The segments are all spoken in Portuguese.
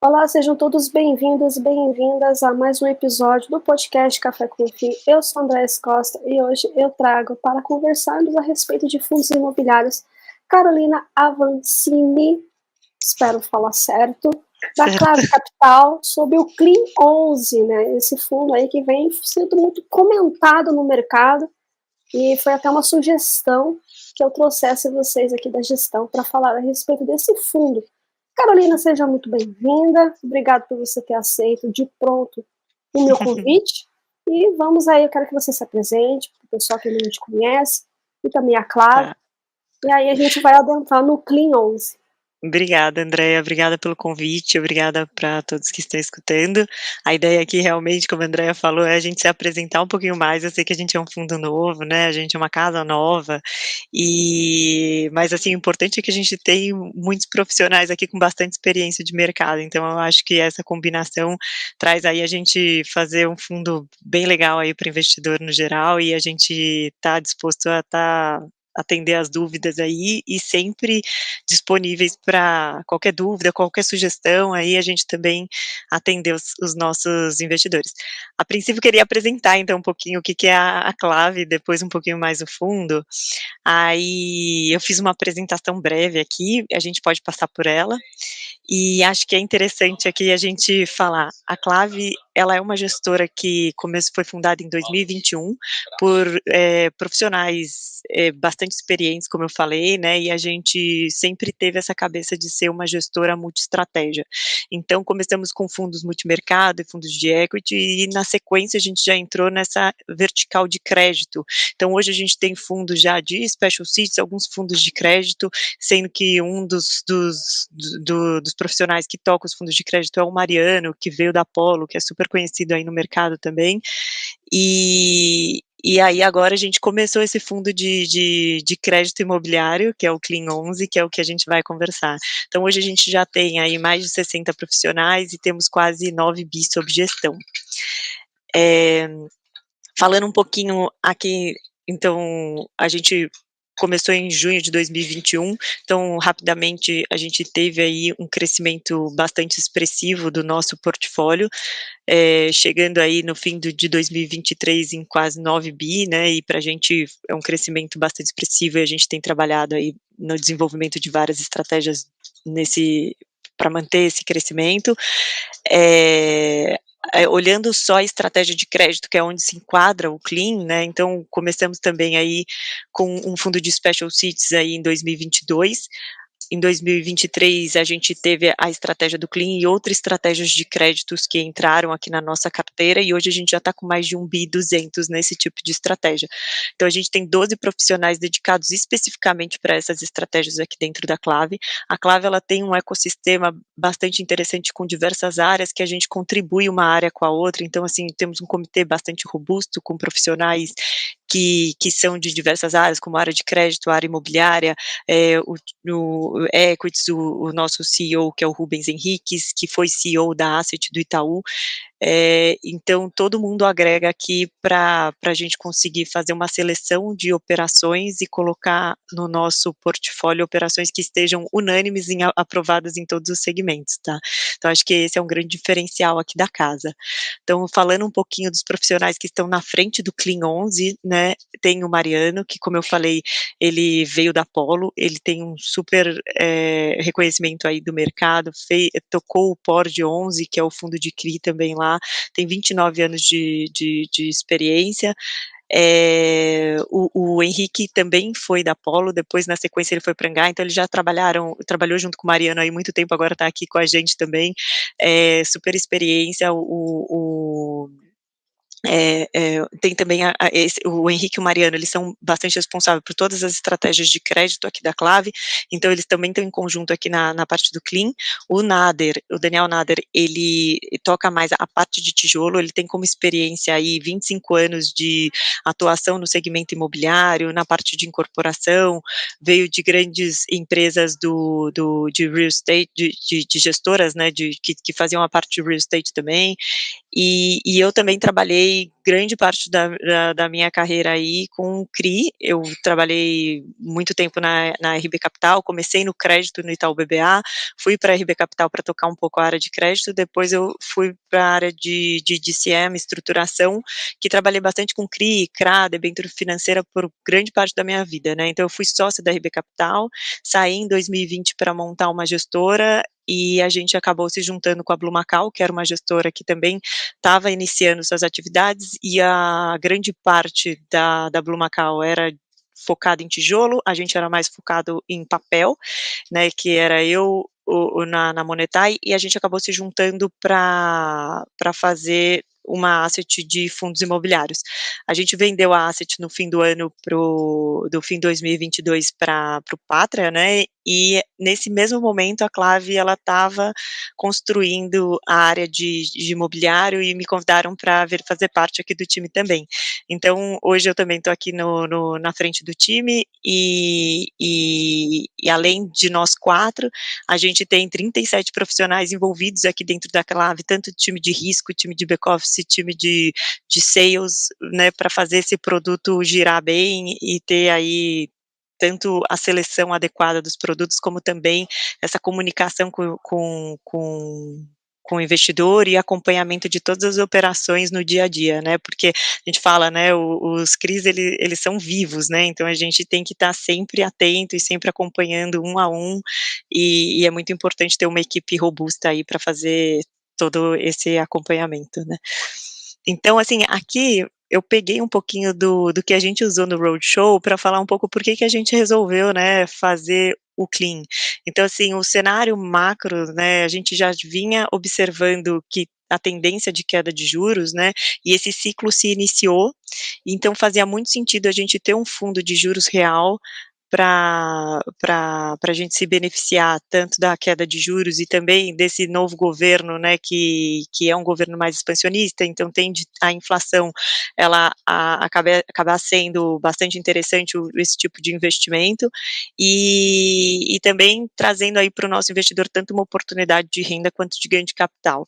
Olá, sejam todos bem-vindos e bem-vindas a mais um episódio do podcast Café com Fim. Eu sou Andréas Costa e hoje eu trago para conversarmos a respeito de fundos imobiliários Carolina Avancini, espero falar certo, da Certo. Clave Capital, sobre o Clean 11, né? Esse fundo aí que vem sendo muito comentado no mercado e foi até uma sugestão que eu trouxesse vocês aqui da gestão para falar a respeito desse fundo. Carolina, seja muito bem-vinda. Obrigado por você ter aceito de pronto o meu convite. E vamos aí, eu quero que você se apresente para o pessoal que não te conhece e também a Clara. Tá. E aí a gente vai adentrar no Clean 11. Obrigada, Andréia, obrigada pelo convite, obrigada para todos que estão escutando. A ideia aqui realmente, como a Andréia falou, é a gente se apresentar um pouquinho mais. Eu sei que a gente é um fundo novo, né, a gente é uma casa nova, mas assim, o importante é que a gente tem muitos profissionais aqui com bastante experiência de mercado, então eu acho que essa combinação traz aí a gente fazer um fundo bem legal aí para o investidor no geral, e a gente está disposto a atender as dúvidas aí e sempre disponíveis para qualquer dúvida, qualquer sugestão, aí a gente também atender os nossos investidores. A princípio, queria apresentar então um pouquinho o que é a Clave, depois um pouquinho mais o fundo. Aí eu fiz uma apresentação breve aqui, a gente pode passar por ela, e acho que é interessante aqui a gente falar, a Clave, ela é uma gestora que foi fundada em 2021 por profissionais bastante experientes, como eu falei, né, e a gente sempre teve essa cabeça de ser uma gestora multi-estratégia. Então começamos com fundos multimercado e fundos de equity, e na sequência a gente já entrou nessa vertical de crédito. Então hoje a gente tem fundos já de special situations, alguns fundos de crédito, sendo que um dos profissionais que toca os fundos de crédito é o Mariano, que veio da Apollo, que é super conhecido aí no mercado também. E aí agora a gente começou esse fundo de crédito imobiliário, que é o Clean 11, que é o que a gente vai conversar. Então hoje a gente já tem aí mais de 60 profissionais e temos quase 9 bi sob gestão. Falando um pouquinho aqui, então, a gente começou em junho de 2021, então rapidamente a gente teve aí um crescimento bastante expressivo do nosso portfólio, chegando aí no fim de 2023 em quase 9 bi, né, e pra gente é um crescimento bastante expressivo, e a gente tem trabalhado aí no desenvolvimento de várias estratégias para manter esse crescimento. Olhando só a estratégia de crédito, que é onde se enquadra o Clean, né, então começamos também aí com um fundo de special situations aí em 2022, em 2023 a gente teve a estratégia do Clean e outras estratégias de créditos que entraram aqui na nossa carteira, e hoje a gente já está com mais de 1.200 nesse tipo de estratégia. Então a gente tem 12 profissionais dedicados especificamente para essas estratégias aqui dentro da Clave. A Clave, ela tem um ecossistema bastante interessante com diversas áreas, que a gente contribui uma área com a outra, então assim, temos um comitê bastante robusto com profissionais que são de diversas áreas, como a área de crédito, a área imobiliária, no Equities, o nosso CEO, que é o Rubens Henriques, que foi CEO da Asset do Itaú, então todo mundo agrega aqui para a gente conseguir fazer uma seleção de operações e colocar no nosso portfólio operações que estejam unânimes aprovadas em todos os segmentos, tá? Então acho que esse é um grande diferencial aqui da casa. Então falando um pouquinho dos profissionais que estão na frente do Clean 11, né, tem o Mariano, que como eu falei, ele veio da Apollo, ele tem um super reconhecimento aí do mercado, tocou o POR de 11, que é o fundo de CRI também lá, tem 29 anos de experiência. O Henrique também foi da Apollo, depois na sequência ele foi para Angar, então eles já trabalhou junto com o Mariano aí muito tempo, agora está aqui com a gente também, super experiência, tem também o Henrique e o Mariano, eles são bastante responsáveis por todas as estratégias de crédito aqui da Clave, então eles também estão em conjunto aqui na parte do Clean. O Daniel Nader, ele toca mais a parte de tijolo, ele tem como experiência aí 25 anos de atuação no segmento imobiliário, na parte de incorporação, veio de grandes empresas de real estate, de gestoras, né, que faziam a parte de real estate também, E eu também trabalhei grande parte da minha carreira aí com CRI, eu trabalhei muito tempo na RB Capital, comecei no crédito no Itaú BBA, fui para a RB Capital para tocar um pouco a área de crédito, depois eu fui para a área de DCM, estruturação, que trabalhei bastante com CRI, CRA, debênture financeira por grande parte da minha vida, né, então eu fui sócia da RB Capital, saí em 2020 para montar uma gestora, e a gente acabou se juntando com a Blue Macau, que era uma gestora que também estava iniciando suas atividades, e a grande parte da Blue Macau era focada em tijolo, a gente era mais focado em papel, né, que era eu na Monetai, e a gente acabou se juntando para fazer uma asset de fundos imobiliários. A gente vendeu a asset no fim do ano do fim de 2022 para o Pátria, né, e nesse mesmo momento a Clave ela estava construindo a área de imobiliário e me convidaram para vir fazer parte aqui do time também. Então, hoje eu também estou aqui na frente do time e além de nós 4, a gente tem 37 profissionais envolvidos aqui dentro da Clave, tanto time de risco, time de back-office, time de sales, né, para fazer esse produto girar bem e ter aí tanto a seleção adequada dos produtos, como também essa comunicação com o investidor e acompanhamento de todas as operações no dia a dia, né, porque a gente fala, né, os CRIs eles são vivos, né, então a gente tem que estar sempre atento e sempre acompanhando um a um, e é muito importante ter uma equipe robusta aí para fazer todo esse acompanhamento, né. Então, assim, aqui eu peguei um pouquinho do que a gente usou no roadshow para falar um pouco por que a gente resolveu, né, fazer o clean. Então, assim, o cenário macro, né, a gente já vinha observando que a tendência de queda de juros, né, e esse ciclo se iniciou, então fazia muito sentido a gente ter um fundo de juros real para a gente se beneficiar tanto da queda de juros e também desse novo governo, né, que é um governo mais expansionista, então tende a inflação ela acabar sendo bastante interessante esse tipo de investimento, e também trazendo aí para o nosso investidor tanto uma oportunidade de renda quanto de ganho de capital.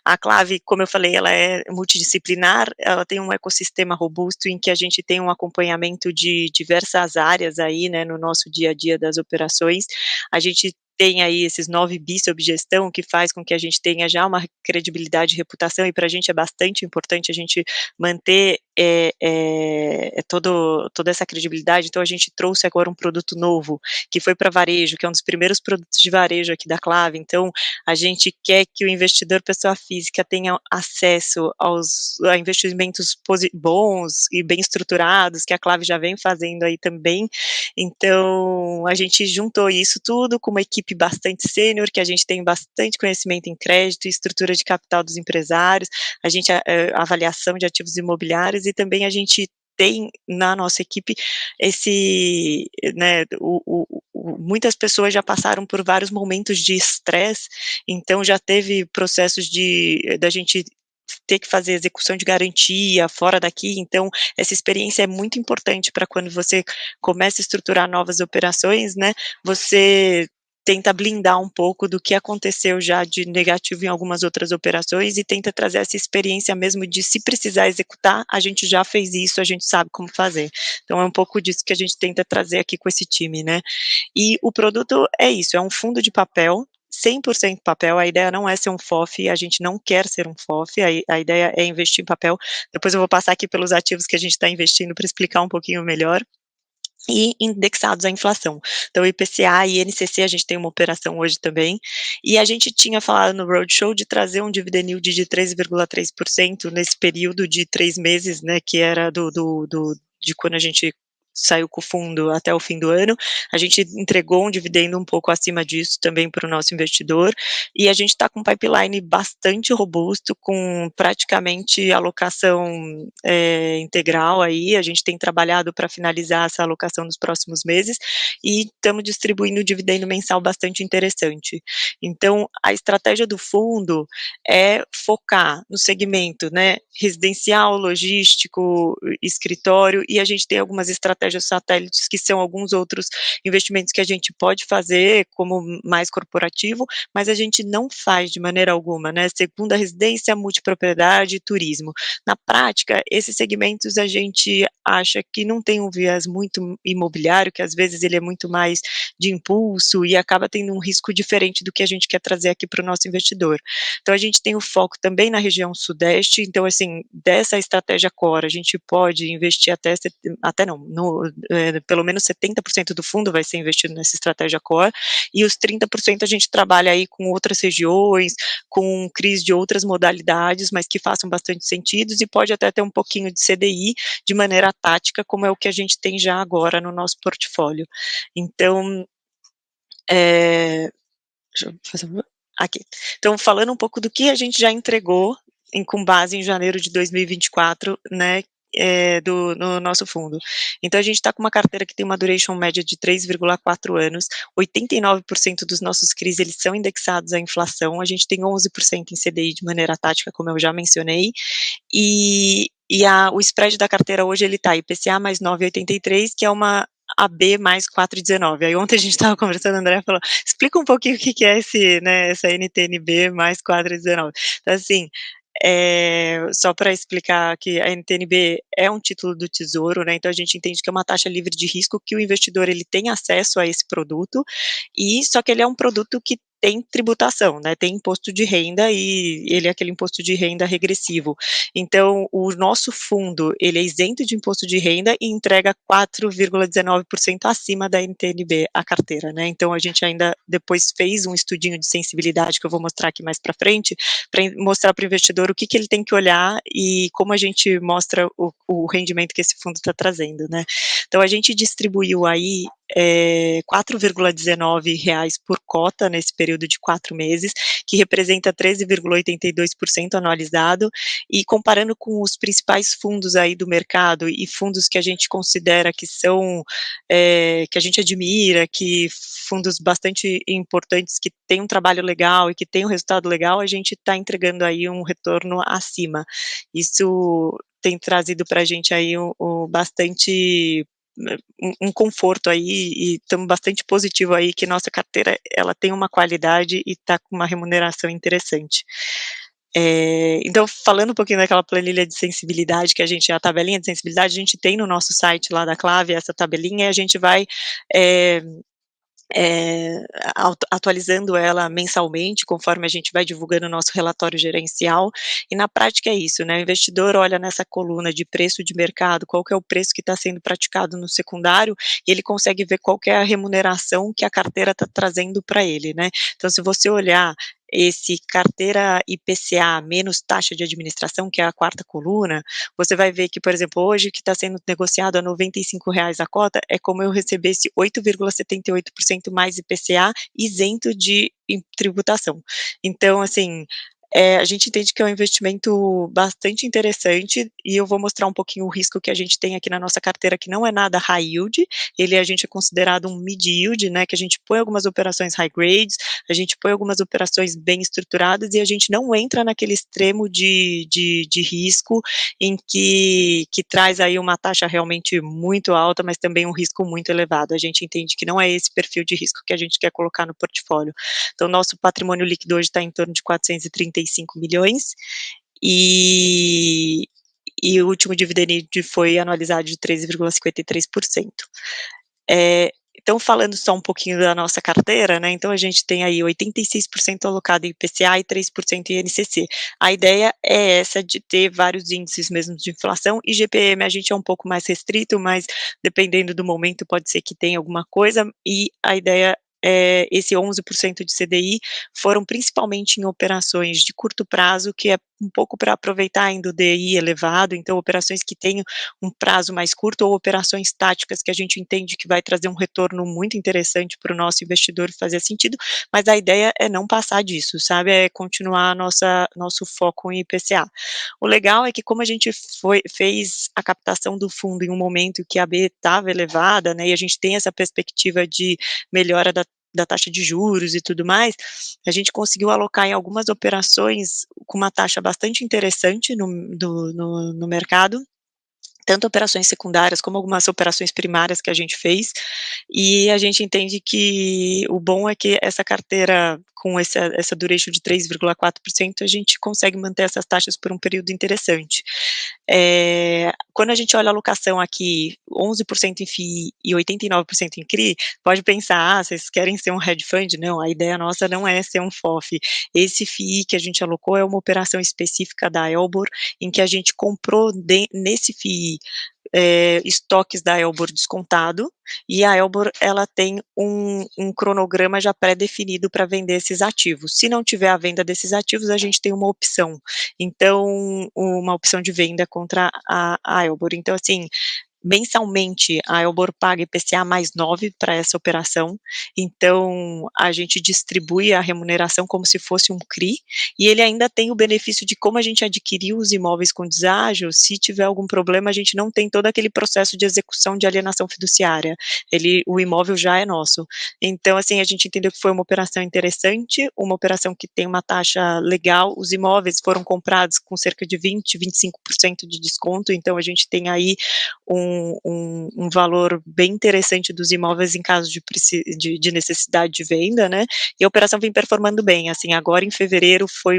A Clave, como eu falei, ela é multidisciplinar, ela tem um ecossistema robusto em que a gente tem um acompanhamento de diversas áreas aí, né, no nosso dia a dia das operações. A gente tem aí esses 9 bi sob gestão, que faz com que a gente tenha já uma credibilidade e reputação, e para a gente é bastante importante a gente manter toda essa credibilidade. Então a gente trouxe agora um produto novo, que foi para varejo, que é um dos primeiros produtos de varejo aqui da Clave, então a gente quer que o investidor pessoa física tenha acesso a investimentos bons e bem estruturados, que a Clave já vem fazendo aí também. Então, a gente juntou isso tudo com uma equipe bastante sênior, que a gente tem bastante conhecimento em crédito e estrutura de capital dos empresários, a gente avaliação de ativos imobiliários, e também a gente tem na nossa equipe esse, né, muitas pessoas já passaram por vários momentos de estresse, então já teve processos da gente ter que fazer execução de garantia fora daqui, então essa experiência é muito importante para quando você começa a estruturar novas operações, né, você tenta blindar um pouco do que aconteceu já de negativo em algumas outras operações e tenta trazer essa experiência mesmo de se precisar executar, a gente já fez isso, a gente sabe como fazer. Então é um pouco disso que a gente tenta trazer aqui com esse time, né. E o produto é isso, é um fundo de papel, 100% papel, a ideia não é ser um FOF, a gente não quer ser um FOF, a ideia é investir em papel. Depois eu vou passar aqui pelos ativos que a gente está investindo para explicar um pouquinho melhor, e indexados à inflação. Então IPCA e INCC a gente tem uma operação hoje também, e a gente tinha falado no roadshow de trazer um dividend yield de 3,3% nesse período de 3 meses, né, que era de quando a gente saiu com o fundo até o fim do ano, a gente entregou um dividendo um pouco acima disso também para o nosso investidor, e a gente está com um pipeline bastante robusto, com praticamente alocação integral aí, a gente tem trabalhado para finalizar essa alocação nos próximos meses, e estamos distribuindo um dividendo mensal bastante interessante. Então, a estratégia do fundo é focar no segmento, né, residencial, logístico, escritório, e a gente tem algumas estratégias estratégias satélites, que são alguns outros investimentos que a gente pode fazer como mais corporativo, mas a gente não faz de maneira alguma, né, segunda residência, multipropriedade, turismo. Na prática, esses segmentos a gente acha que não tem um viés muito imobiliário, que às vezes ele é muito mais de impulso e acaba tendo um risco diferente do que a gente quer trazer aqui para o nosso investidor. Então a gente tem o foco também na região sudeste, então assim, dessa estratégia core, a gente pode investir até não, pelo menos 70% do fundo vai ser investido nessa estratégia core, e os 30% a gente trabalha aí com outras regiões, com CRIs de outras modalidades, mas que façam bastante sentido, e pode até ter um pouquinho de CDI de maneira tática, como é o que a gente tem já agora no nosso portfólio. Então, deixa eu fazer aqui. Então, falando um pouco do que a gente já entregou com base em janeiro de 2024, né, no nosso fundo. Então, a gente está com uma carteira que tem uma duration média de 3,4 anos, 89% dos nossos CRIs, eles são indexados à inflação, a gente tem 11% em CDI de maneira tática, como eu já mencionei, o spread da carteira hoje ele está IPCA mais 9,83, que é uma AB mais 4,19. Aí ontem a gente estava conversando, a Andrea falou, explica um pouquinho o que é essa NTNB mais 4,19. Então, assim, só para explicar que a NTNB é um título do Tesouro, né, então a gente entende que é uma taxa livre de risco, que o investidor ele tem acesso a esse produto, e só que ele é um produto que tem tributação, né, tem imposto de renda e ele é aquele imposto de renda regressivo. Então, o nosso fundo, ele é isento de imposto de renda e entrega 4,19% acima da NTNB, a carteira, né, então a gente ainda depois fez um estudinho de sensibilidade, que eu vou mostrar aqui mais para frente, para mostrar para o investidor o que ele tem que olhar e como a gente mostra o rendimento que esse fundo está trazendo, né. Então a gente distribuiu aí R$ 4,19 por cota nesse período de 4 meses, que representa 13,82% anualizado, e comparando com os principais fundos aí do mercado e fundos que a gente considera que são, que a gente admira, que fundos bastante importantes, que têm um trabalho legal e que têm um resultado legal, a gente está entregando aí um retorno acima. Isso tem trazido para a gente aí bastante um conforto aí, e estamos bastante positivo aí que nossa carteira ela tem uma qualidade e está com uma remuneração interessante. Então falando um pouquinho daquela planilha de sensibilidade que a tabelinha de sensibilidade, a gente tem no nosso site lá da Clave essa tabelinha, e a gente vai, eh atualizando ela mensalmente, conforme a gente vai divulgando o nosso relatório gerencial, e na prática é isso, né, o investidor olha nessa coluna de preço de mercado, qual que é o preço que está sendo praticado no secundário, e ele consegue ver qual que é a remuneração que a carteira está trazendo para ele, né. Então se você olhar esse carteira IPCA menos taxa de administração, que é a quarta coluna, você vai ver que, por exemplo, hoje que está sendo negociado a R$ 95 a cota, é como eu recebesse 8,78% mais IPCA isento de tributação. Então, assim, a gente entende que é um investimento bastante interessante, e eu vou mostrar um pouquinho o risco que a gente tem aqui na nossa carteira, que não é nada high yield, a gente é considerado um mid yield, né, que a gente põe algumas operações high grades, a gente põe algumas operações bem estruturadas, e a gente não entra naquele extremo de risco em que traz aí uma taxa realmente muito alta, mas também um risco muito elevado. A gente entende que não é esse perfil de risco que a gente quer colocar no portfólio. Então, nosso patrimônio líquido hoje está em torno de 435 milhões, e o último dividend yield foi anualizado de 13,53%. Então falando só um pouquinho da nossa carteira, né, então a gente tem aí 86% alocado em IPCA e 3% em INCC. A ideia é essa de ter vários índices mesmo de inflação, e GPM a gente é um pouco mais restrito, mas dependendo do momento pode ser que tenha alguma coisa, e a ideia esse 11% de CDI foram principalmente em operações de curto prazo, que é um pouco para aproveitar ainda o DI elevado, então operações que tenham um prazo mais curto, ou operações táticas que a gente entende que vai trazer um retorno muito interessante para o nosso investidor, fazer sentido, mas a ideia é não passar disso, sabe, é continuar nosso foco em IPCA. O legal é que como a gente fez a captação do fundo em um momento que a B estava elevada, né, e a gente tem essa perspectiva de melhora da taxa de juros e tudo mais, a gente conseguiu alocar em algumas operações com uma taxa bastante interessante no mercado, tanto operações secundárias como algumas operações primárias que a gente fez, e a gente entende que o bom é que essa carteira com essa duration de 3,4% a gente consegue manter essas taxas por um período interessante. Quando a gente olha a alocação aqui, 11% em FII e 89% em CRI, pode pensar: "Ah, vocês querem ser um hedge fund?". Não, a ideia nossa não é ser um FOF. Esse FII que a gente alocou é uma operação específica da Elbor, em que a gente comprou nesse FII estoques da Elbor descontado, e a Elbor ela tem um cronograma já pré-definido para vender esses ativos. Se não tiver a venda desses ativos, a gente tem uma opção. Então, uma opção de venda contra a Elbor. Então, assim, mensalmente, a Elbor paga IPCA mais 9 para essa operação, então a gente distribui a remuneração como se fosse um CRI, e ele ainda tem o benefício de como a gente adquiriu os imóveis com deságio, se tiver algum problema, a gente não tem todo aquele processo de execução de alienação fiduciária, o imóvel já é nosso. Então, assim, a gente entendeu que foi uma operação interessante, uma operação que tem uma taxa legal, os imóveis foram comprados com cerca de 25% de desconto, então a gente tem aí um valor bem interessante dos imóveis em caso de necessidade de venda, né, e a operação vem performando bem, assim, agora em fevereiro foi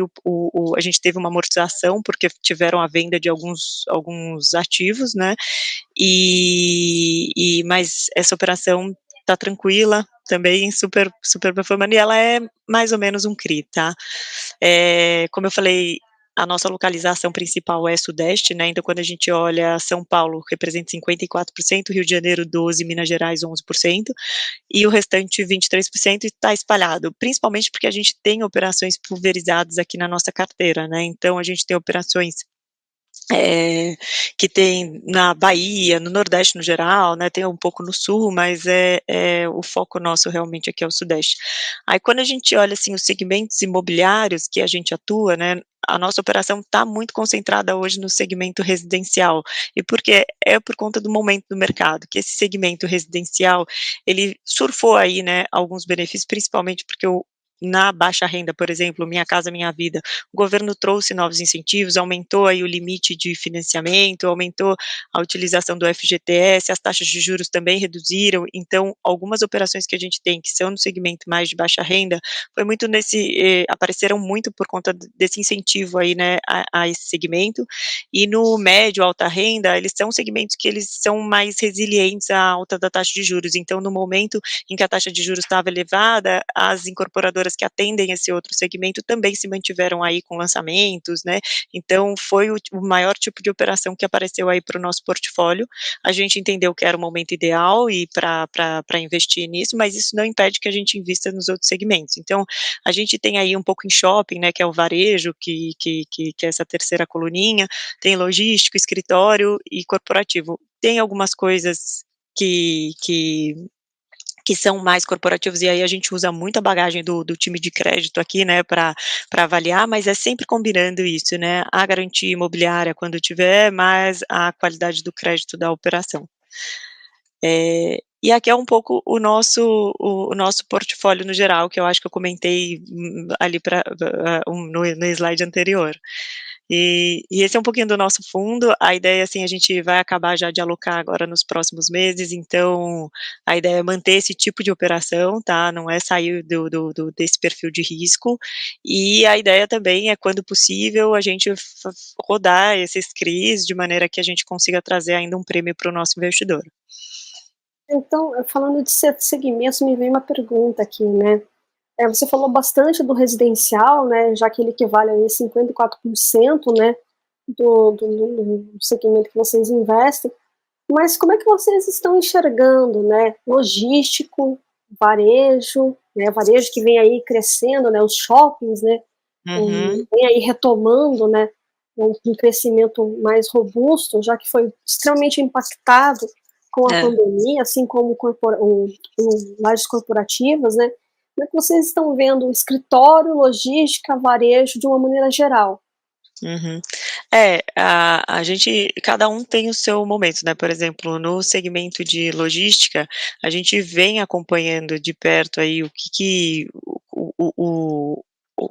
a gente teve uma amortização, porque tiveram a venda de alguns ativos, né, mas essa operação tá tranquila, também super performando, e ela é mais ou menos um CRI, tá. Como eu falei, a nossa localização principal é sudeste, né, então quando a gente olha São Paulo representa 54%, Rio de Janeiro 12%, Minas Gerais 11%, e o restante 23% está espalhado, principalmente porque a gente tem operações pulverizadas aqui na nossa carteira, né, então a gente tem operações que tem na Bahia, no Nordeste no geral, né, tem um pouco no Sul, mas o foco nosso realmente aqui é o Sudeste. Aí quando a gente olha, assim, os segmentos imobiliários que a gente atua, né, a nossa operação está muito concentrada hoje no segmento residencial, e por quê? É por conta do momento do mercado, que esse segmento residencial, ele surfou aí, né, alguns benefícios, principalmente porque na baixa renda, por exemplo, Minha Casa Minha Vida, o governo trouxe novos incentivos, aumentou aí o limite de financiamento, aumentou a utilização do FGTS, as taxas de juros também reduziram, então algumas operações que a gente tem que são no segmento mais de baixa renda, foi muito apareceram muito por conta desse incentivo aí, né, a esse segmento, e no médio, alta renda, eles são segmentos que eles são mais resilientes à alta da taxa de juros, então no momento em que a taxa de juros estava elevada, as incorporadoras que atendem esse outro segmento também se mantiveram aí com lançamentos, né, então foi o maior tipo de operação que apareceu aí para o nosso portfólio, a gente entendeu que era o momento ideal e para investir nisso, mas isso não impede que a gente invista nos outros segmentos, então a gente tem aí um pouco em shopping, né, que é o varejo, que é essa terceira coluninha, tem logístico, escritório e corporativo, tem algumas coisas que são mais corporativos, e aí a gente usa muito a bagagem do time de crédito aqui, né, para avaliar, mas é sempre combinando isso, né, a garantia imobiliária quando tiver, mais a qualidade do crédito da operação. E aqui é um pouco o nosso portfólio no geral, que eu acho que eu comentei, ali no slide anterior. E esse é um pouquinho do nosso fundo, a ideia, assim, a gente vai acabar já de alocar agora nos próximos meses, então a ideia é manter esse tipo de operação, tá, não é sair desse perfil de risco, e a ideia também é, quando possível, a gente rodar esses CRIs de maneira que a gente consiga trazer ainda um prêmio para o nosso investidor. Então, falando de segmentos, me veio uma pergunta aqui, né? Você falou bastante do residencial, né? Já que ele equivale a 54%, né? Do segmento que vocês investem. Mas como é que vocês estão enxergando, né? Logístico, varejo, né? Varejo que vem aí crescendo, né? Os shoppings, né? Uhum. Vem aí retomando, né? Um crescimento mais robusto, já que foi extremamente impactado com a É. pandemia, assim como lajes corporativas, né? Como é que vocês estão vendo o escritório, logística, varejo de uma maneira geral? Uhum. A gente, cada um tem o seu momento, né, por exemplo, no segmento de logística, a gente vem acompanhando de perto aí o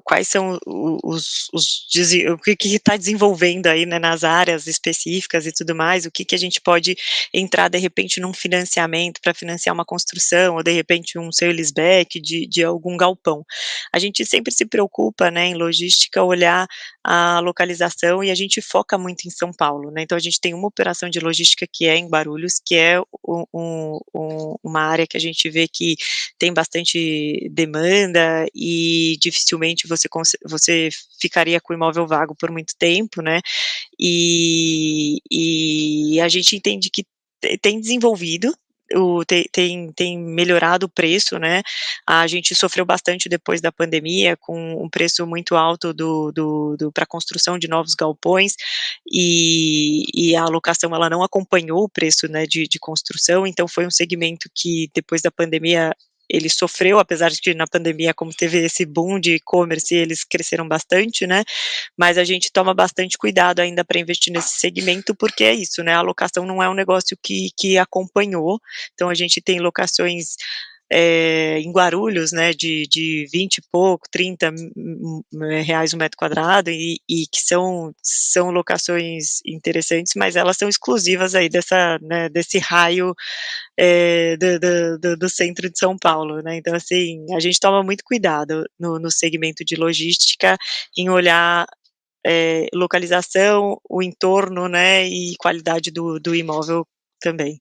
quais são o que está desenvolvendo aí, né, nas áreas específicas e tudo mais, o que que a gente pode entrar de repente num financiamento para financiar uma construção ou de repente um sale leaseback de algum galpão. A gente sempre se preocupa, né, em logística olhar a localização e a gente foca muito em São Paulo, né, então a gente tem uma operação de logística que é em Guarulhos, que é uma área que a gente vê que tem bastante demanda e dificilmente você ficaria com o imóvel vago por muito tempo, né, e a gente entende que tem desenvolvido, tem melhorado o preço, né, a gente sofreu bastante depois da pandemia com um preço muito alto do pra construção de novos galpões, e a locação ela não acompanhou o preço, né, de construção, então foi um segmento que depois da pandemia ele sofreu, apesar de que na pandemia, como teve esse boom de e-commerce, eles cresceram bastante, né, mas a gente toma bastante cuidado ainda para investir nesse segmento, porque é isso, né, a locação não é um negócio que acompanhou, então a gente tem locações, em Guarulhos, né, de 20 e pouco, 30 reais o metro quadrado e que são locações interessantes, mas elas são exclusivas aí dessa, né, desse raio, do centro de São Paulo, né, então assim, a gente toma muito cuidado no segmento de logística, em olhar, localização, o entorno, né, e qualidade do imóvel também.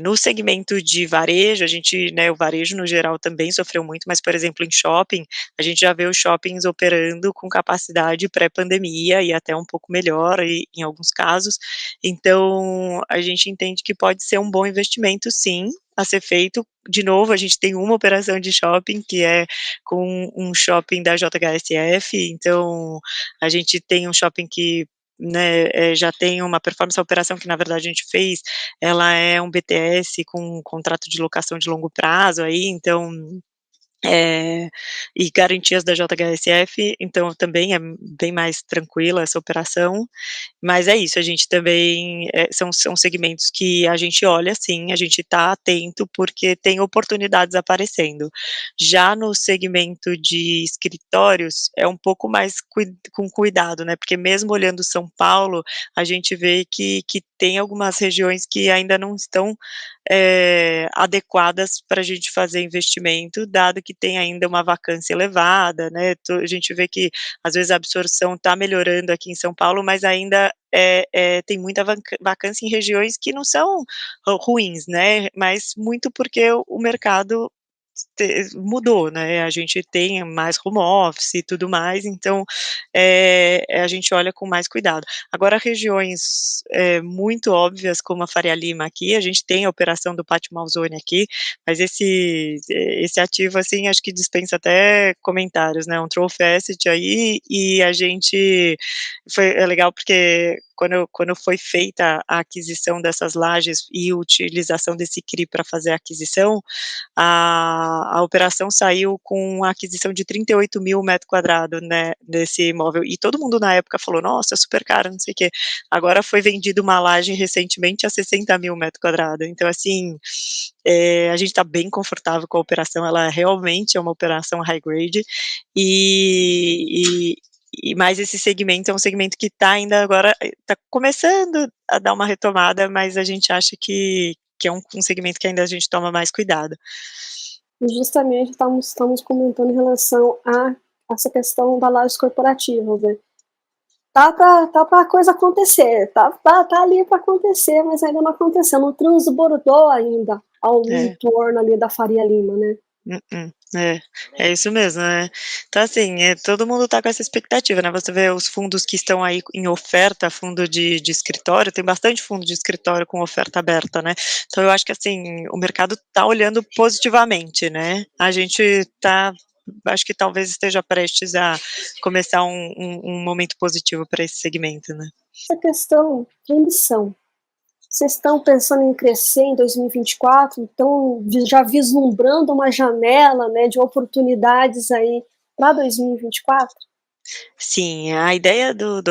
No segmento de varejo, a gente, né, o varejo no geral também sofreu muito, mas, por exemplo, em shopping, a gente já vê os shoppings operando com capacidade pré-pandemia e até um pouco melhor em alguns casos. Então, a gente entende que pode ser um bom investimento sim, a ser feito. De novo, a gente tem uma operação de shopping que é com um shopping da JHSF, então a gente tem um shopping que, né, já tem uma performance, a operação que na verdade a gente fez, ela é um BTS com um contrato de locação de longo prazo aí, então, e garantias da JHSF, então também é bem mais tranquila essa operação. Mas é isso, a gente também, são segmentos que a gente olha sim, a gente está atento, porque tem oportunidades aparecendo. Já no segmento de escritórios, é um pouco mais com cuidado, né, porque mesmo olhando São Paulo, a gente vê que tem algumas regiões que ainda não estão, adequadas para a gente fazer investimento, dado que tem ainda uma vacância elevada, né, a gente vê que às vezes a absorção está melhorando aqui em São Paulo, mas ainda tem muita vacância em regiões que não são ruins, né, mas muito porque o mercado mudou, né, a gente tem mais home office e tudo mais, então, a gente olha com mais cuidado. Agora regiões, muito óbvias como a Faria Lima aqui, a gente tem a operação do Pátio Malzone aqui, mas esse ativo, assim, acho que dispensa até comentários, né, um trophy asset aí, e a gente é legal porque quando foi feita a aquisição dessas lajes e utilização desse CRI para fazer a aquisição, a operação saiu com a aquisição de 38.000 metro quadrado, né, desse imóvel, e todo mundo na época falou: "Nossa, super caro, não sei o quê". Agora foi vendida uma laje recentemente a 60.000 metro quadrado, então assim, a gente está bem confortável com a operação, ela realmente é uma operação high grade, e mas esse segmento é um segmento que está ainda agora, está começando a dar uma retomada, mas a gente acha que é um segmento que ainda a gente toma mais cuidado. E justamente estamos comentando em relação a essa questão da lajes corporativa, né. Tá pra coisa acontecer, tá ali para acontecer, mas ainda não aconteceu, não transbordou ainda ao É. entorno ali da Faria Lima, né. É isso mesmo, né. Então assim, todo mundo tá com essa expectativa, né, você vê os fundos que estão aí em oferta, fundo de escritório, tem bastante fundo de escritório com oferta aberta, né. Então eu acho que assim, o mercado tá olhando positivamente, né. A gente tá acho que talvez esteja prestes a começar um momento positivo para esse segmento, né. Essa questão de ambição, vocês estão pensando em crescer em 2024, então já vislumbrando uma janela, né, de oportunidades aí para 2024? Sim, a ideia do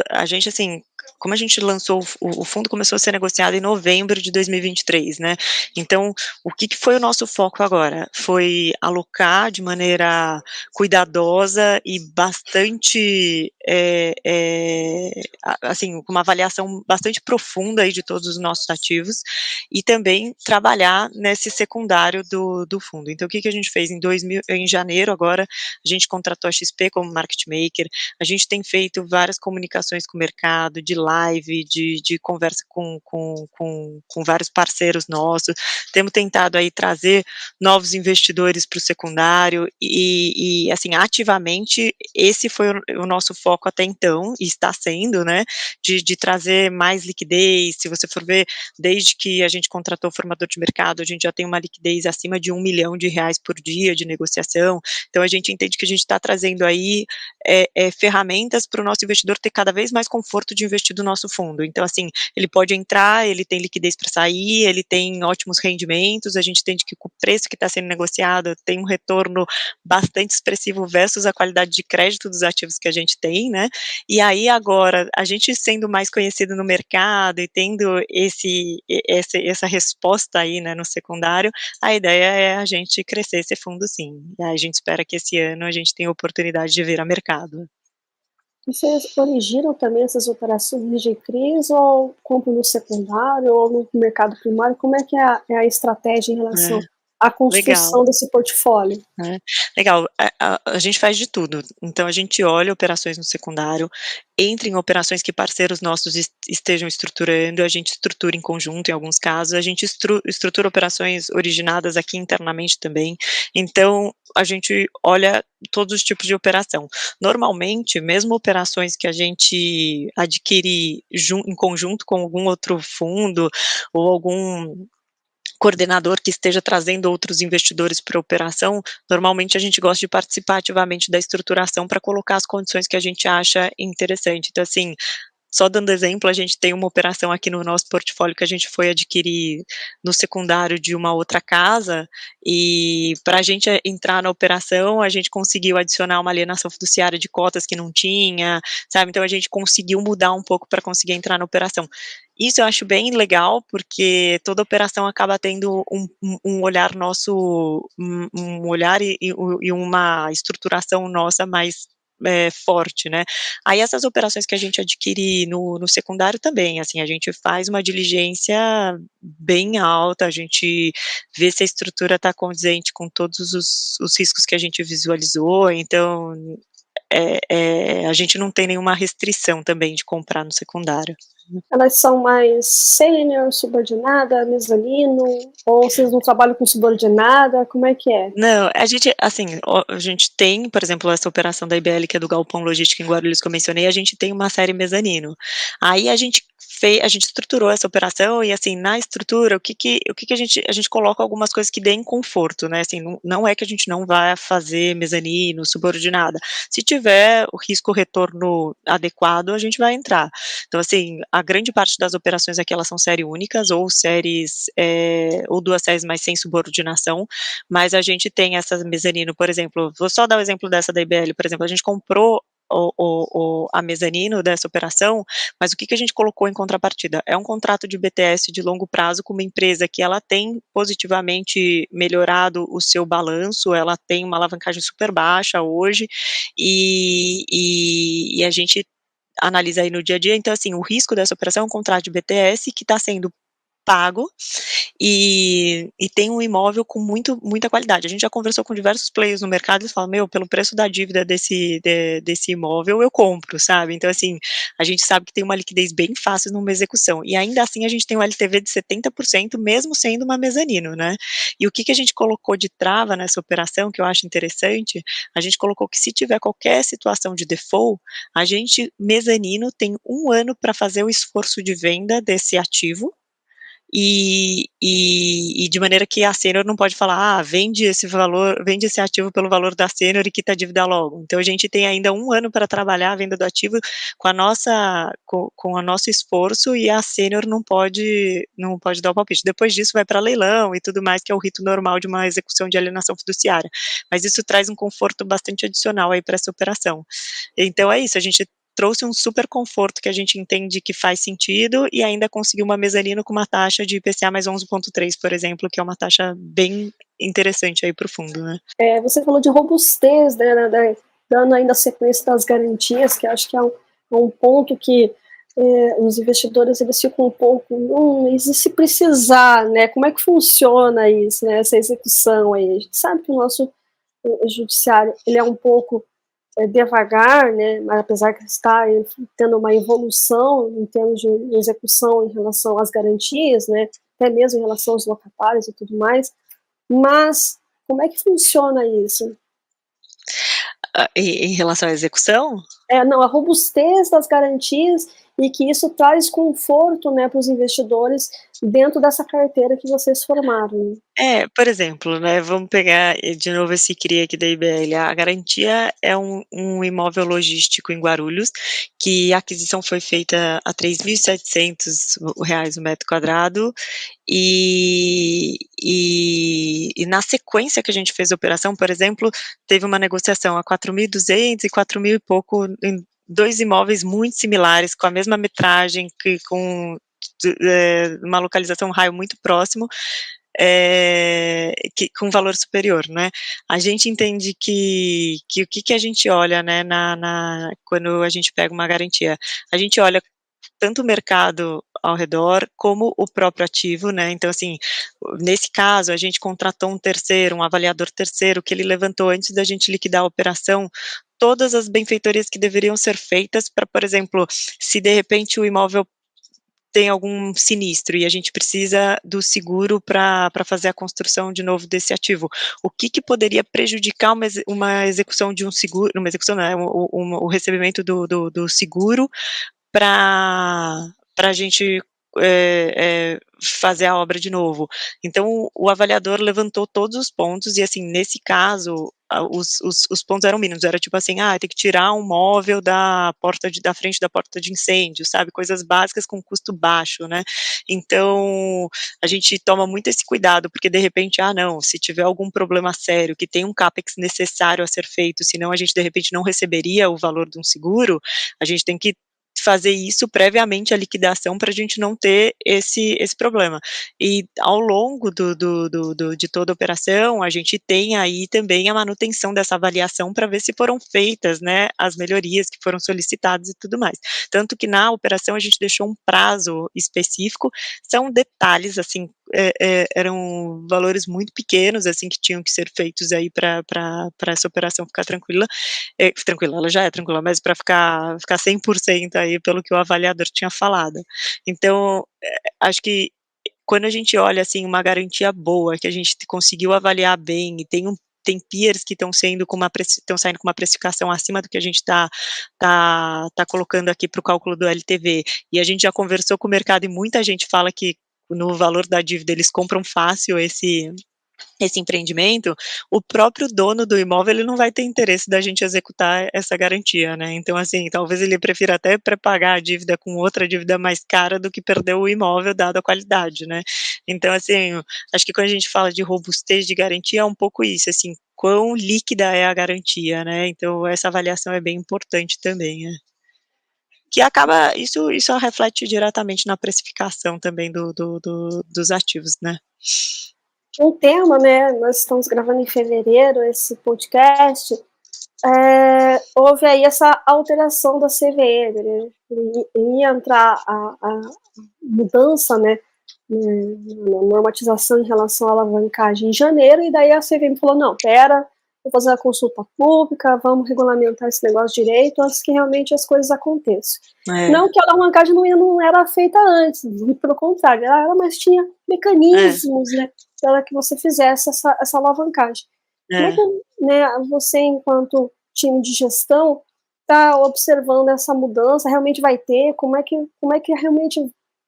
a gente, assim, como a gente lançou o fundo começou a ser negociado em novembro de 2023, né, então o que que foi o nosso foco agora? Foi alocar de maneira cuidadosa e bastante, assim, com uma avaliação bastante profunda aí de todos os nossos ativos, e também trabalhar nesse secundário do fundo. Então o que que a gente fez em janeiro agora, a gente contratou a XP como market maker, a gente tem feito várias comunicações com o mercado, de live, de conversa com vários parceiros nossos, temos tentado aí trazer novos investidores para o secundário e, assim, ativamente, esse foi o nosso foco até então, e está sendo, né, de trazer mais liquidez. Se você for ver, desde que a gente contratou o formador de mercado, a gente já tem uma liquidez acima de R$ 1 milhão por dia de negociação, então a gente entende que a gente está trazendo aí ferramentas para o nosso investidor ter cada vez mais conforto de investir do nosso fundo. Então, assim, ele pode entrar, ele tem liquidez para sair, ele tem ótimos rendimentos, a gente entende que com o preço que está sendo negociado tem um retorno bastante expressivo versus a qualidade de crédito dos ativos que a gente tem, né, e aí agora, a gente sendo mais conhecido no mercado e tendo essa resposta aí, né, no secundário, a ideia é a gente crescer esse fundo sim, e aí a gente espera que esse ano a gente tenha a oportunidade de vir a mercado. E vocês originam também essas operações de crise ou compram no secundário ou no mercado primário? Como é que é a estratégia em É, relação à legal. construção desse portfólio? É, legal. A gente faz de tudo. Então a gente olha operações no secundário, entra em operações que parceiros nossos estejam estruturando, a gente estrutura em conjunto em alguns casos, a gente estrutura operações originadas aqui internamente também. Então, a gente olha todos os tipos de operação. Normalmente, mesmo operações que a gente adquire em conjunto com algum outro fundo ou algum coordenador que esteja trazendo outros investidores para a operação, normalmente a gente gosta de participar ativamente da estruturação para colocar as condições que a gente acha interessante. Então, assim, só dando exemplo, a gente tem uma operação aqui no nosso portfólio que a gente foi adquirir no secundário de uma outra casa, e para a gente entrar na operação, a gente conseguiu adicionar uma alienação fiduciária de cotas que não tinha, sabe, então a gente conseguiu mudar um pouco para conseguir entrar na operação. Isso eu acho bem legal, porque toda operação acaba tendo um olhar nosso, um olhar e uma estruturação nossa mais, forte, né. Aí essas operações que a gente adquire no secundário também, assim, a gente faz uma diligência bem alta, a gente vê se a estrutura está condizente com todos os riscos que a gente visualizou, então, a gente não tem nenhuma restrição também de comprar no secundário. Elas são mais sênior, subordinada, mezanino, ou vocês não trabalham com subordinada, como é que é? Não, a gente, assim, a gente tem, por exemplo, essa operação da IBL, que é do galpão logístico em Guarulhos que eu mencionei, a gente tem uma série mezanino. Aí a gente estruturou essa operação e, assim, na estrutura, o que a gente coloca algumas coisas que deem conforto, né, assim, não é que a gente não vai fazer mezanino, subordinada. Se tiver o risco retorno adequado, a gente vai entrar. Então, assim, a grande parte das operações aqui, elas são série únicas ou séries, ou 2 séries, mas sem subordinação, mas a gente tem essas mezanino, por exemplo, vou só dar o exemplo dessa da IBL, por exemplo, a gente comprou a mezanino dessa operação, mas o que que a gente colocou em contrapartida? É um contrato de BTS de longo prazo com uma empresa que ela tem positivamente melhorado o seu balanço, ela tem uma alavancagem super baixa hoje, e a gente analisa aí no dia a dia, então, assim, o risco dessa operação é um contrato de BTS que está sendo pago, e tem um imóvel com muita qualidade. A gente já conversou com diversos players no mercado, eles falam: "Meu, pelo preço da dívida desse imóvel, eu compro", sabe. Então, assim, a gente sabe que tem uma liquidez bem fácil numa execução, e ainda assim a gente tem um LTV de 70%, mesmo sendo uma mezanino, né. E o que que a gente colocou de trava nessa operação, que eu acho interessante, a gente colocou que se tiver qualquer situação de default, a gente, mezanino, tem 1 ano para fazer o esforço de venda desse ativo, e de maneira que a sênior não pode falar: "Ah, vende esse ativo pelo valor da sênior e quita a dívida logo". Então a gente tem ainda 1 ano para trabalhar a venda do ativo com o nosso esforço, e a sênior não pode dar o palpite. Depois disso vai para leilão e tudo mais, que é o rito normal de uma execução de alienação fiduciária. Mas isso traz um conforto bastante adicional aí para essa operação. Então é isso, a gente trouxe um super conforto que a gente entende que faz sentido e ainda conseguiu uma mezanino com uma taxa de IPCA mais 11,3, por exemplo, que é uma taxa bem interessante aí para o fundo, né? Você falou de robustez, né, dando ainda a sequência das garantias, que acho que é um ponto que os investidores eles ficam um pouco, e se precisar, né, como é que funciona isso, né, essa execução aí? A gente sabe que o nosso judiciário ele é um pouco devagar, né, mas apesar que está tendo uma evolução em termos de execução em relação às garantias, né, até mesmo em relação aos locatários e tudo mais, mas como é que funciona isso? Em relação à execução? Não, a robustez das garantias e que isso traz conforto, né, para os investidores dentro dessa carteira que vocês formaram. Por exemplo, né, vamos pegar de novo esse CRI aqui da IBL, a garantia é um imóvel logístico em Guarulhos, que a aquisição foi feita a R$ 3.700 o metro quadrado, e na sequência que a gente fez a operação, por exemplo, teve uma negociação a 4.200 e 4.000 e pouco em 2 imóveis muito similares, com a mesma metragem, com uma localização, um raio muito próximo, com valor superior, né? A gente entende que o que a gente olha, né, quando a gente pega uma garantia, a gente olha tanto o mercado ao redor, como o próprio ativo, né, então assim, nesse caso a gente contratou um terceiro, um avaliador terceiro, que ele levantou antes da gente liquidar a operação, todas as benfeitorias que deveriam ser feitas para, por exemplo, se de repente o imóvel tem algum sinistro e a gente precisa do seguro para fazer a construção de novo desse ativo. O que poderia prejudicar uma execução de um seguro, uma execução não, o recebimento do seguro para a gente fazer a obra de novo. Então, o avaliador levantou todos os pontos e, assim, nesse caso, os pontos eram mínimos, era tipo assim, tem que tirar um móvel da frente da porta de incêndio, sabe, coisas básicas com custo baixo, né, então, a gente toma muito esse cuidado, porque de repente, não, se tiver algum problema sério, que tem um CAPEX necessário a ser feito, senão a gente de repente não receberia o valor de um seguro, a gente tem que fazer isso previamente à liquidação para a gente não ter esse problema. E ao longo de toda a operação, a gente tem aí também a manutenção dessa avaliação para ver se foram feitas, né, as melhorias que foram solicitadas e tudo mais. Tanto que na operação a gente deixou um prazo específico, são detalhes, assim, eram valores muito pequenos, assim, que tinham que ser feitos aí para essa operação ficar tranquila, tranquila, ela já é tranquila, mas para ficar 100% aí pelo que o avaliador tinha falado. Então, acho que quando a gente olha, assim, uma garantia boa, que a gente conseguiu avaliar bem e tem peers que estão saindo com uma precificação acima do que a gente tá colocando aqui para o cálculo do LTV, e a gente já conversou com o mercado e muita gente fala que no valor da dívida eles compram fácil esse empreendimento, o próprio dono do imóvel, ele não vai ter interesse da gente executar essa garantia, né, então assim, talvez ele prefira até pré-pagar a dívida com outra dívida mais cara do que perder o imóvel dado a qualidade, né. Então assim, acho que quando a gente fala de robustez de garantia é um pouco isso, assim, quão líquida é a garantia, né, então essa avaliação é bem importante também, né. Que acaba isso reflete diretamente na precificação também dos ativos, né. Um tema, né, nós estamos gravando em fevereiro esse podcast, houve aí essa alteração da CVM, né, ia entrar a mudança, né, na normatização em relação à alavancagem em janeiro, e daí a CVM falou, não, vou fazer a consulta pública, vamos regulamentar esse negócio direito antes que realmente as coisas aconteçam. Não que a alavancagem não era feita antes, pelo contrário, mas tinha mecanismos, né, para que você fizesse essa alavancagem. Como é que, né, você, enquanto time de gestão, está observando essa mudança? Realmente vai ter? Como é que realmente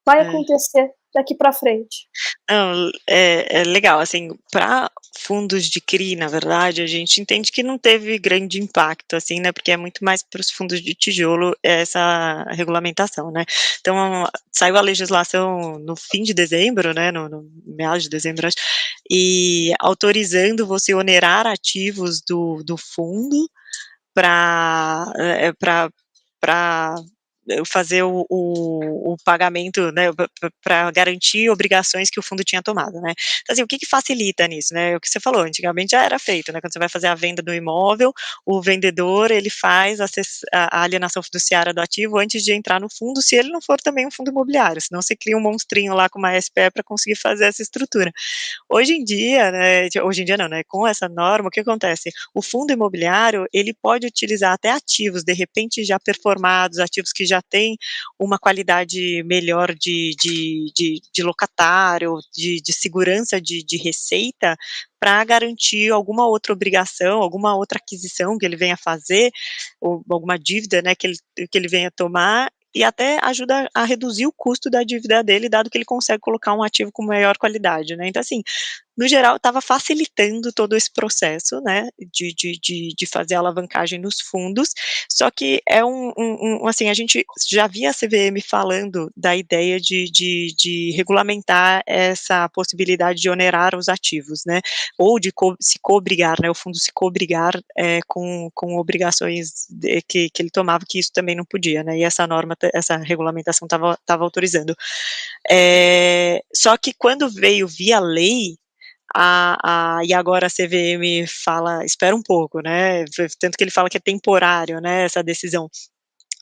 vai acontecer daqui para frente? Não, é legal, assim, para fundos de CRI, na verdade, a gente entende que não teve grande impacto, assim, né, porque é muito mais para os fundos de tijolo essa regulamentação, né. Então, saiu a legislação no fim de dezembro, né, no meados de dezembro, acho, e autorizando você onerar ativos do fundo para para fazer o pagamento, né, para garantir obrigações que o fundo tinha tomado, né. Então, assim, o que que facilita nisso, né, o que você falou, antigamente já era feito, né, quando você vai fazer a venda do imóvel, o vendedor, ele faz a alienação fiduciária do ativo antes de entrar no fundo, se ele não for também um fundo imobiliário, senão você cria um monstrinho lá com uma SPE para conseguir fazer essa estrutura. Hoje em dia, né, hoje em dia não, né, com essa norma, o que acontece? O fundo imobiliário, ele pode utilizar até ativos, de repente, já performados, ativos que já têm uma qualidade melhor de locatário, de segurança de receita, para garantir alguma outra obrigação, alguma outra aquisição que ele venha fazer, ou alguma dívida, né, que ele venha tomar, e até ajuda a reduzir o custo da dívida dele, dado que ele consegue colocar um ativo com maior qualidade, né. Então, assim, no geral, estava facilitando todo esse processo, né, de fazer a alavancagem nos fundos, só que é assim, a gente já via a CVM falando da ideia de regulamentar essa possibilidade de onerar os ativos, né, ou de se cobrigar, né, o fundo se cobrigar, com obrigações que ele tomava, que isso também não podia, né, e essa norma, essa regulamentação estava autorizando. Só que quando veio via lei, e agora a CVM fala: "Espera um pouco", né, tanto que ele fala que é temporário, né, essa decisão.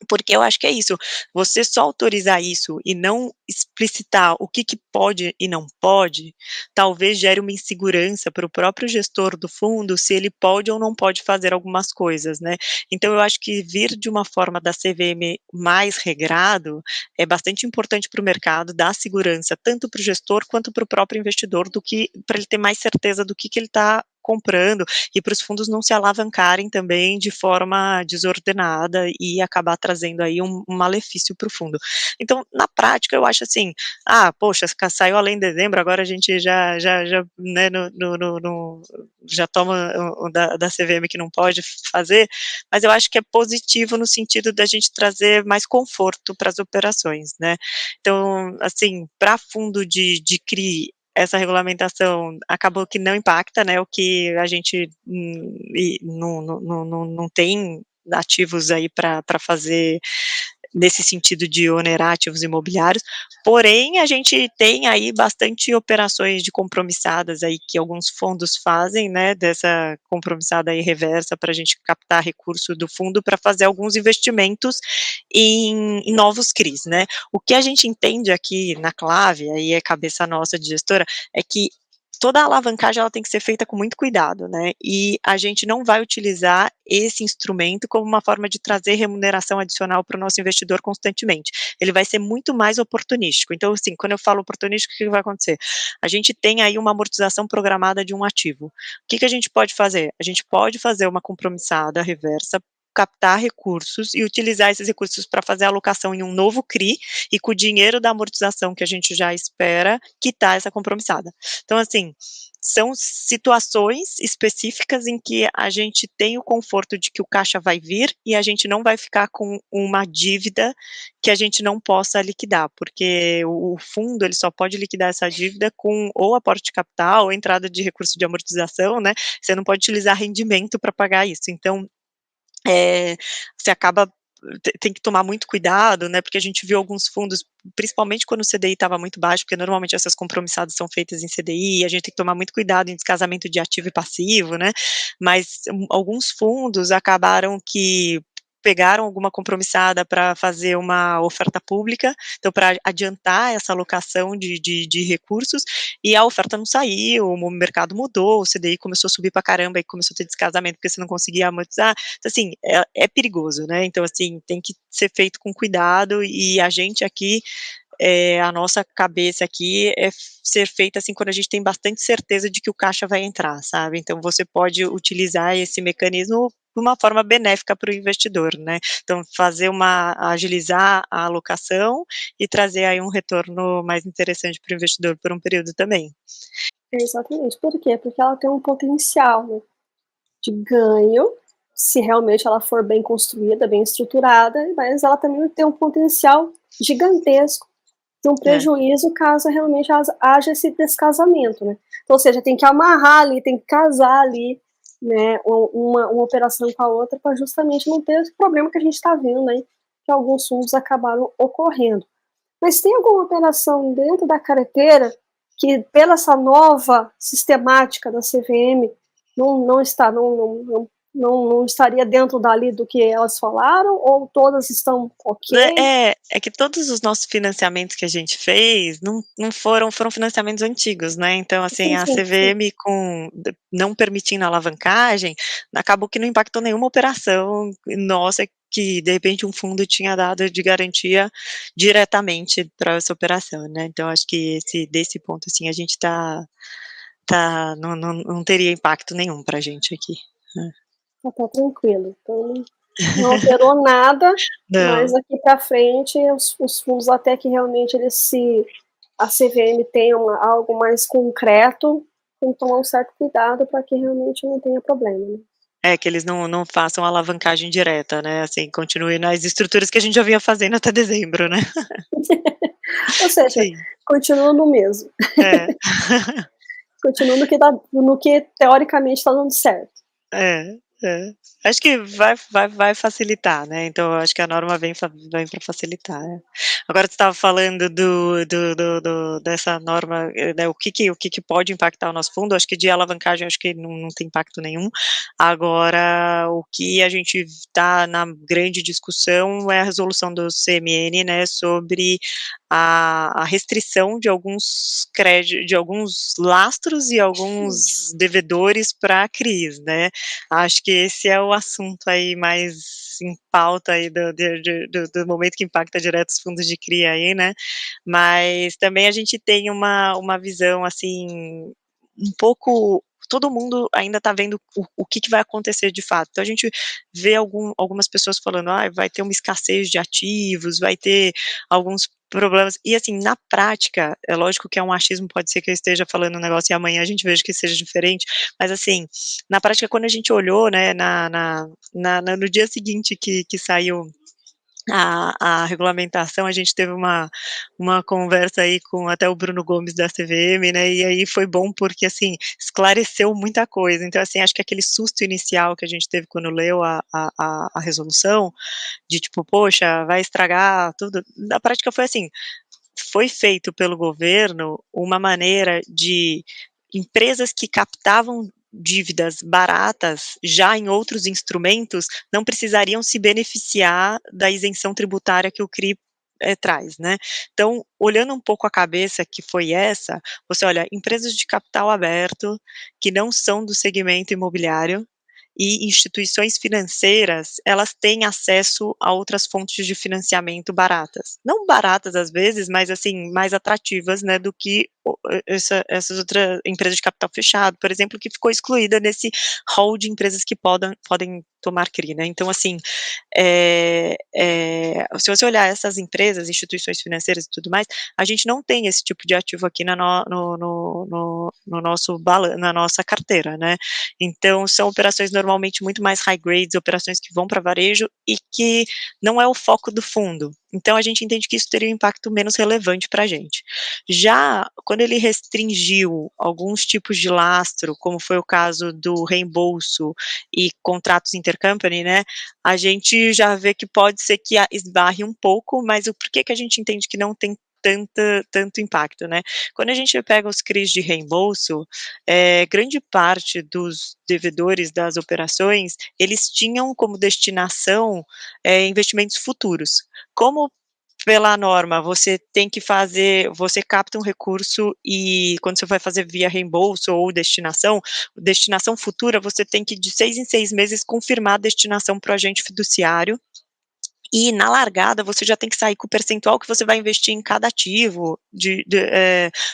Porque eu acho que é isso, você só autorizar isso e não explicitar o que que pode e não pode, talvez gere uma insegurança para o próprio gestor do fundo, se ele pode ou não pode fazer algumas coisas, né. Então eu acho que vir de uma forma da CVM mais regrado, é bastante importante para o mercado, dar segurança tanto para o gestor quanto para o próprio investidor, do que para ele ter mais certeza do que ele está comprando, e para os fundos não se alavancarem também de forma desordenada e acabar trazendo aí um malefício para o fundo. Então, na prática, eu acho assim: "Ah, poxa, saiu a lei em dezembro, agora a gente já, né, já toma o da CVM que não pode fazer", mas eu acho que é positivo no sentido da gente trazer mais conforto para as operações, né. Então, assim, para fundo de CRI, essa regulamentação acabou que não impacta, né, o que a gente, não tem ativos aí para fazer nesse sentido de onerar ativos imobiliários, porém a gente tem aí bastante operações de compromissadas aí que alguns fundos fazem, né, dessa compromissada aí reversa para a gente captar recurso do fundo para fazer alguns investimentos em novos CRIs, né. O que a gente entende aqui na Clave, aí é cabeça nossa de gestora, é que toda a alavancagem ela tem que ser feita com muito cuidado, né, e a gente não vai utilizar esse instrumento como uma forma de trazer remuneração adicional para o nosso investidor constantemente. Ele vai ser muito mais oportunístico. Então, assim, quando eu falo oportunístico, o que vai acontecer? A gente tem aí uma amortização programada de um ativo. O que que a gente pode fazer? A gente pode fazer uma compromissada reversa, captar recursos e utilizar esses recursos para fazer a alocação em um novo CRI, e com o dinheiro da amortização que a gente já espera, quitar essa compromissada. Então, assim, são situações específicas em que a gente tem o conforto de que o caixa vai vir e a gente não vai ficar com uma dívida que a gente não possa liquidar, porque o fundo, ele só pode liquidar essa dívida com ou aporte de capital ou entrada de recurso de amortização, né, você não pode utilizar rendimento para pagar isso. Então, você acaba tem que tomar muito cuidado, né, porque a gente viu alguns fundos, principalmente quando o CDI estava muito baixo, porque normalmente essas compromissadas são feitas em CDI, e a gente tem que tomar muito cuidado em descasamento de ativo e passivo, né, mas alguns fundos acabaram que pegaram alguma compromissada para fazer uma oferta pública, então para adiantar essa alocação de recursos, e a oferta não saiu, o mercado mudou, o CDI começou a subir para caramba e começou a ter descasamento, porque você não conseguia amortizar. Então, assim, é perigoso, né, então, assim, tem que ser feito com cuidado, e a gente aqui, a nossa cabeça aqui é ser feita, assim, quando a gente tem bastante certeza de que o caixa vai entrar, sabe, então você pode utilizar esse mecanismo de uma forma benéfica para o investidor, né, então agilizar a alocação e trazer aí um retorno mais interessante para o investidor por um período também. Exatamente. Por quê? Porque ela tem um potencial, né, de ganho, se realmente ela for bem construída, bem estruturada, mas ela também tem um potencial gigantesco de um É. prejuízo caso realmente haja esse descasamento, né. Então, ou seja, tem que amarrar ali, tem que casar ali, né, uma operação com a outra para justamente não ter esse problema que a gente está vendo aí, que alguns fundos acabaram ocorrendo. Mas tem alguma operação dentro da carteira que, pela essa nova sistemática da CVM, não estaria dentro dali do que elas falaram, ou todas estão ok? É que todos os nossos financiamentos que a gente fez não foram financiamentos antigos, né, então, assim, Sim, a sim, sim. CVM não permitindo alavancagem, acabou que não impactou nenhuma operação nossa que, de repente, um fundo tinha dado de garantia diretamente para essa operação, né, então acho que desse ponto, assim, a gente não teria impacto nenhum para a gente aqui, né. Tá tranquilo. Então, não alterou nada, mas Não. aqui para frente os fundos, até que realmente a CVM tenha algo mais concreto, tem que tomar um certo cuidado para que realmente não tenha problema, né? É, que eles não façam alavancagem direta, né, assim, continue nas estruturas que a gente já vinha fazendo até dezembro, né. Ou seja, Sim, continua no mesmo, é, continua no que teoricamente está dando certo. é, é. Acho que vai facilitar, né, então eu acho que a norma vem para facilitar, é. Agora você estava falando dessa norma, né, o que pode impactar o nosso fundo, acho que de alavancagem, acho que não tem impacto nenhum. Agora, o que a gente está na grande discussão é a resolução do CMN, né, sobre a restrição de alguns lastros e Hum, alguns devedores para a CRIs, né. Acho que esse é o assunto aí mais em pauta aí do momento que impacta direto os fundos de CRI aí, né, mas também a gente tem uma visão, assim, um pouco, todo mundo ainda está vendo o que vai acontecer de fato. Então a gente vê algumas pessoas falando: "Ai, vai ter uma escassez de ativos, vai ter alguns problemas", e assim, na prática, é lógico que é um achismo, pode ser que eu esteja falando um negócio e amanhã a gente veja que seja diferente, mas assim, na prática, quando a gente olhou, né, no dia seguinte que saiu a regulamentação, a gente teve uma conversa aí com até o Bruno Gomes da CVM, né, e aí foi bom porque, assim, esclareceu muita coisa. Então, assim, acho que aquele susto inicial que a gente teve quando leu a resolução, de tipo: "Poxa, vai estragar tudo", na prática foi assim, foi feito pelo governo uma maneira de empresas que captavam dívidas baratas, já em outros instrumentos, não precisariam se beneficiar da isenção tributária que o CRI, traz, né. Então, olhando um pouco a cabeça que foi essa, você olha, empresas de capital aberto, que não são do segmento imobiliário, e instituições financeiras, elas têm acesso a outras fontes de financiamento baratas. Não baratas às vezes, mas assim, mais atrativas, né, do que essas outras empresas de capital fechado, por exemplo, que ficou excluída nesse hall de empresas que podem tomar CRI, né. Então assim, se você olhar essas empresas, instituições financeiras e tudo mais, a gente não tem esse tipo de ativo aqui na no nosso na nossa carteira, né. Então são operações normalmente muito mais high grades, operações que vão para varejo e que não é o foco do fundo. Então a gente entende que isso teria um impacto menos relevante para a gente. Já quando ele restringiu alguns tipos de lastro, como foi o caso do reembolso e contratos intercompany, né, a gente já vê que pode ser que esbarre um pouco, mas o porquê que a gente entende que não tem tanto impacto, né. Quando a gente pega os CRIs de reembolso, grande parte dos devedores das operações, eles tinham como destinação, investimentos futuros. Como pela norma você capta um recurso e quando você vai fazer via reembolso ou destinação futura, você tem que de 6 em 6 meses confirmar a destinação para o agente fiduciário, e na largada você já tem que sair com o percentual que você vai investir em cada ativo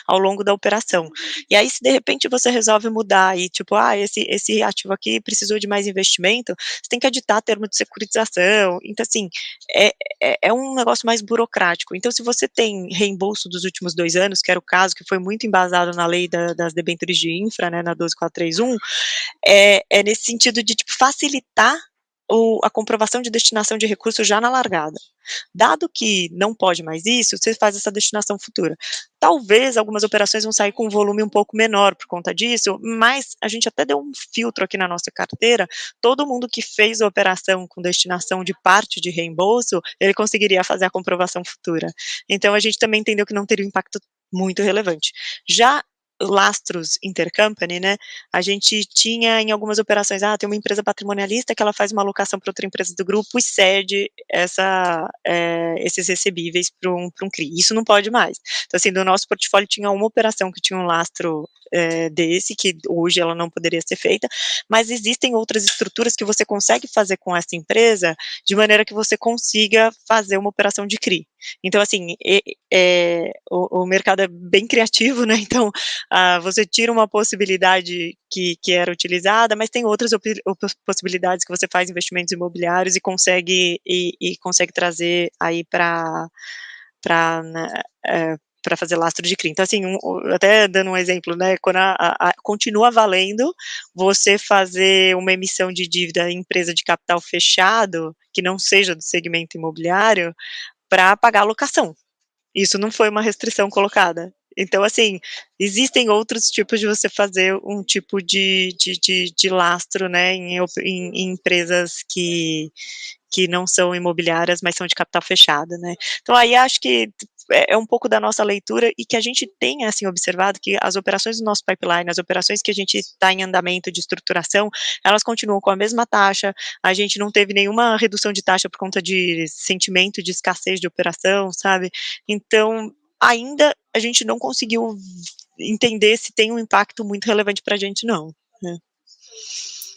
ao longo da operação. E aí se de repente você resolve mudar e tipo: "Ah, esse ativo aqui precisou de mais investimento", você tem que editar termo de securitização, então assim, é é um negócio mais burocrático. Então se você tem reembolso dos últimos 2 anos, que era o caso que foi muito embasado na lei das debêntures de infra, né, na 12.431, é nesse sentido de tipo facilitar a comprovação de destinação de recursos já na largada. Dado que não pode mais isso, você faz essa destinação futura. Talvez algumas operações vão sair com um volume um pouco menor por conta disso, mas a gente até deu um filtro aqui na nossa carteira, todo mundo que fez a operação com destinação de parte de reembolso, ele conseguiria fazer a comprovação futura. Então a gente também entendeu que não teria um impacto muito relevante. Já lastros intercompany, né, a gente tinha em algumas operações, tem uma empresa patrimonialista que ela faz uma alocação para outra empresa do grupo e cede esses recebíveis para um CRI. Isso não pode mais. Então, assim, do nosso portfólio tinha uma operação que tinha um lastro desse, que hoje ela não poderia ser feita, mas existem outras estruturas que você consegue fazer com essa empresa, de maneira que você consiga fazer uma operação de CRI. Então, assim, o mercado é bem criativo, né, então, você tira uma possibilidade que era utilizada, mas tem outras possibilidades que você faz investimentos imobiliários e consegue trazer aí para fazer lastro de CRI. Então, assim, até dando um exemplo, né, quando continua valendo você fazer uma emissão de dívida em empresa de capital fechado, que não seja do segmento imobiliário, para pagar a locação. Isso não foi uma restrição colocada. Então, assim, existem outros tipos de você fazer um tipo de lastro, né, em empresas que não são imobiliárias, mas são de capital fechado, né. Então aí acho que é um pouco da nossa leitura e que a gente tem, assim, observado que as operações do nosso pipeline, as operações que a gente está em andamento de estruturação, elas continuam com a mesma taxa, a gente não teve nenhuma redução de taxa por conta de sentimento de escassez de operação, sabe. Então, ainda a gente não conseguiu entender se tem um impacto muito relevante para a gente não, né.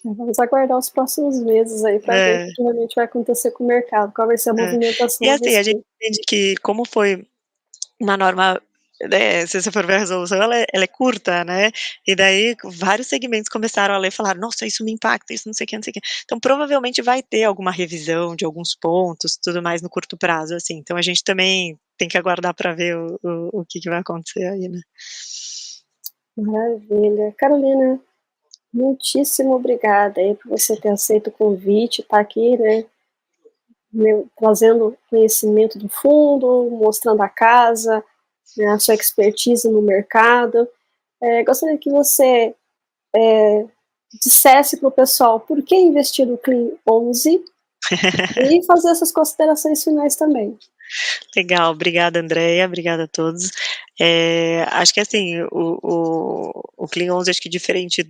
Vamos aguardar os próximos meses aí para ver o É. que realmente vai acontecer com o mercado, qual vai ser a É. E movimentação a assim, a gente respeito. entende que como foi uma norma, né, se você for ver a resolução ela é curta, né, e daí vários segmentos começaram a ler e falaram: "Nossa, isso me impacta, isso não sei o que, não sei o quê". Então provavelmente vai ter alguma revisão de alguns pontos, tudo mais no curto prazo, assim, então a gente também tem que aguardar para ver o que vai acontecer aí, né. Maravilha. Carolina, muitíssimo obrigada aí por você ter aceito o convite, estar aqui, né, trazendo conhecimento do fundo, mostrando a casa, né, a sua expertise no mercado. Gostaria que você dissesse para o pessoal por que investir no Clean 11 e fazer essas considerações finais também. Legal, obrigada Andreia, obrigada a todos. Acho que assim, o Clean 11 acho que diferente,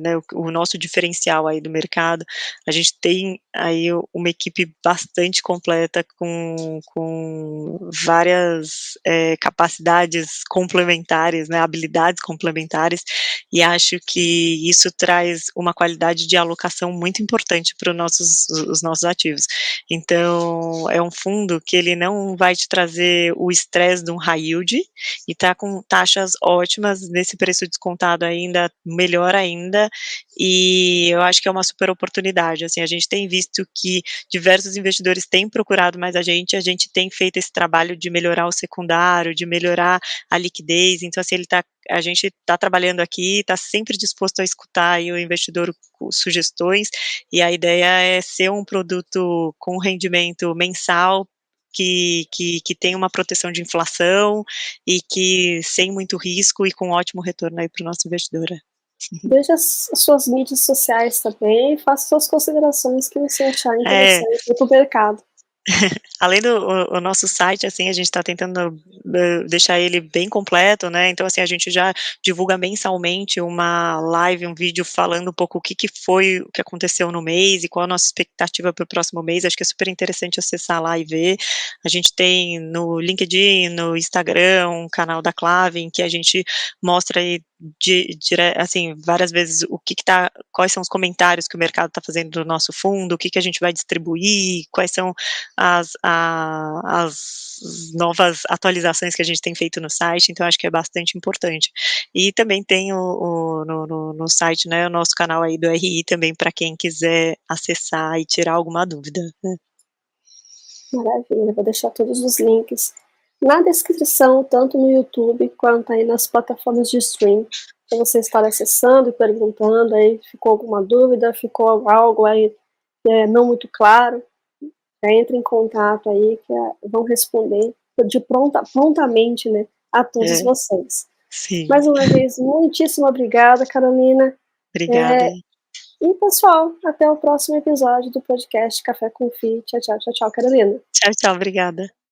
né, o nosso diferencial aí do mercado, a gente tem aí uma equipe bastante completa com várias, capacidades complementares, né, habilidades complementares, e acho que isso traz uma qualidade de alocação muito importante para os nossos ativos. Então, é um fundo que ele não vai te trazer o estresse de um high yield, e está com taxas ótimas, nesse preço descontado ainda, melhor ainda, e eu acho que é uma super oportunidade, assim, a gente tem visto que diversos investidores têm procurado mais a gente tem feito esse trabalho de melhorar o secundário, de melhorar a liquidez, então assim, a gente está trabalhando aqui, está sempre disposto a escutar aí o investidor com sugestões, e a ideia é ser um produto com rendimento mensal, que tem uma proteção de inflação, e que sem muito risco e com ótimo retorno aí para o nosso investidor. Veja as suas mídias sociais também e faça suas considerações que você achar É. interessante para o mercado. Além do o nosso site, assim, a gente está tentando, deixar ele bem completo, né, então, assim, a gente já divulga mensalmente uma live, um vídeo falando um pouco o que foi, o que aconteceu no mês e qual a nossa expectativa para o próximo mês, acho que é super interessante acessar lá e ver. A gente tem no LinkedIn, no Instagram, um canal da Clave em que a gente mostra aí assim, várias vezes o que tá, quais são os comentários que o mercado está fazendo do nosso fundo, o que a gente vai distribuir, quais são as novas atualizações que a gente tem feito no site, então acho que é bastante importante. E também tem no site, né, o nosso canal aí do RI também para quem quiser acessar e tirar alguma dúvida, né. Maravilha, vou deixar todos os links na descrição, tanto no YouTube quanto aí nas plataformas de stream, para você estar acessando e perguntando aí, ficou alguma dúvida, ficou algo aí não muito claro, entre em contato aí que vão responder prontamente, né, a todos É, vocês. sim. Mais uma vez, muitíssimo obrigada, Carolina. Obrigada aí. E, pessoal, até o próximo episódio do podcast Café com Fi. Tchau, tchau, tchau, tchau, Carolina. Tchau, tchau, obrigada.